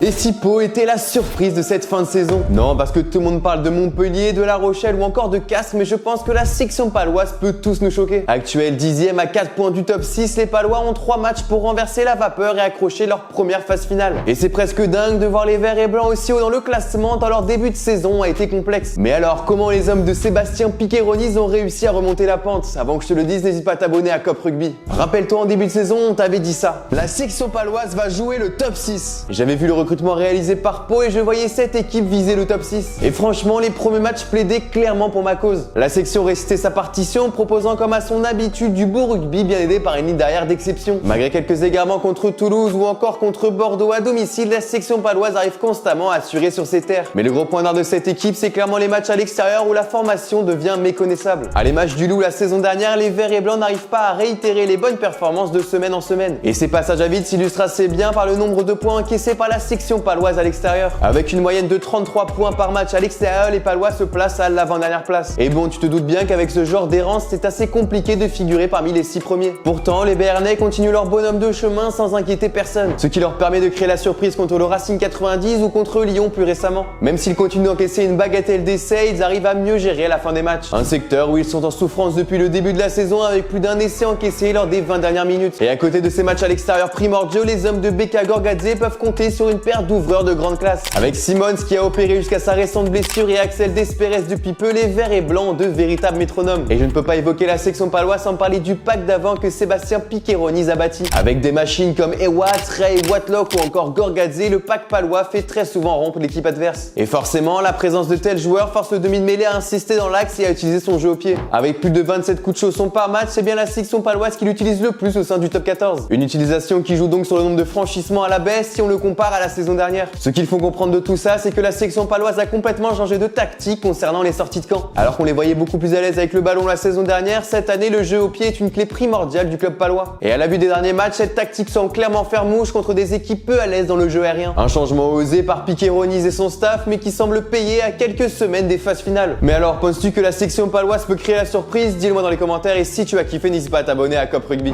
Et si Pau était la surprise de cette fin de saison? Non, parce que tout le monde parle de Montpellier, de La Rochelle ou encore de Castres, mais je pense que la section paloise peut tous nous choquer. Actuel 10e à 4 points du top 6, les Palois ont 3 matchs pour renverser la vapeur et accrocher leur première phase finale. Et c'est presque dingue de voir les Verts et Blancs aussi haut dans le classement tant leur début de saison a été complexe. Mais alors, comment les hommes de Sébastien Piqueronis ont réussi à remonter la pente? Avant que je te le dise, n'hésite pas à t'abonner à Cop Rugby. Rappelle-toi, en début de saison, on t'avait dit ça. La section paloise va jouer le top 6. J'avais vu le recrutement réalisé par Pau et je voyais cette équipe viser le top 6. Et franchement, les premiers matchs plaidaient clairement pour ma cause. La section restait sa partition, proposant comme à son habitude du beau rugby bien aidé par une ligne d'arrière d'exception. Malgré quelques égarements contre Toulouse ou encore contre Bordeaux à domicile, la section paloise arrive constamment à assurer sur ses terres. Mais le gros point d'art de cette équipe, c'est clairement les matchs à l'extérieur où la formation devient méconnaissable. À l'image du Loup la saison dernière, les Verts et Blancs n'arrivent pas à réitérer les bonnes performances de semaine en semaine. Et ces passages à vide s'illustrent assez bien par le nombre de points encaissés par la section paloise à l'extérieur. Avec une moyenne de 33 points par match à l'extérieur, les Palois se placent à l'avant-dernière place. Et bon, tu te doutes bien qu'avec ce genre d'errance, c'est assez compliqué de figurer parmi les 6 premiers. Pourtant, les Béarnais continuent leur bonhomme de chemin sans inquiéter personne, ce qui leur permet de créer la surprise contre le Racing 90 ou contre Lyon plus récemment. Même s'ils continuent d'encaisser une bagatelle d'essais, ils arrivent à mieux gérer à la fin des matchs. Un secteur où ils sont en souffrance depuis le début de la saison avec plus d'un essai encaissé lors des 20 dernières minutes. Et à côté de ces matchs à l'extérieur primordiaux, les hommes de Beka Gorgadze peuvent compter sur une paire d'ouvreurs de grande classe. Avec Simons qui a opéré jusqu'à sa récente blessure et Axel Desperes depuis peu, les Verts et Blancs ont de véritables métronomes. Et je ne peux pas évoquer la section paloise sans parler du pack d'avant que Sébastien Piqueronis a bâti. Avec des machines comme Ewatt, Ray, Watlock ou encore Gorgadze, le pack palois fait très souvent rompre l'équipe adverse. Et forcément, la présence de tels joueurs force le demi-de-mêlée à insister dans l'axe et à utiliser son jeu au pied. Avec plus de 27 coups de chausson par match, c'est bien la section paloise qui l'utilise le plus au sein du top 14. Une utilisation qui joue donc sur le nombre de franchissements à la baisse si on le compare à la saison dernière. Ce qu'il faut comprendre de tout ça, c'est que la section paloise a complètement changé de tactique concernant les sorties de camp. Alors qu'on les voyait beaucoup plus à l'aise avec le ballon la saison dernière, cette année, le jeu au pied est une clé primordiale du club palois. Et à la vue des derniers matchs, cette tactique semble clairement faire mouche contre des équipes peu à l'aise dans le jeu aérien. Un changement osé par Piqueronis et son staff, mais qui semble payer à quelques semaines des phases finales. Mais alors, penses-tu que la section paloise peut créer la surprise? Dis-le moi dans les commentaires et si tu as kiffé, n'hésite pas à t'abonner à Cop Rugby.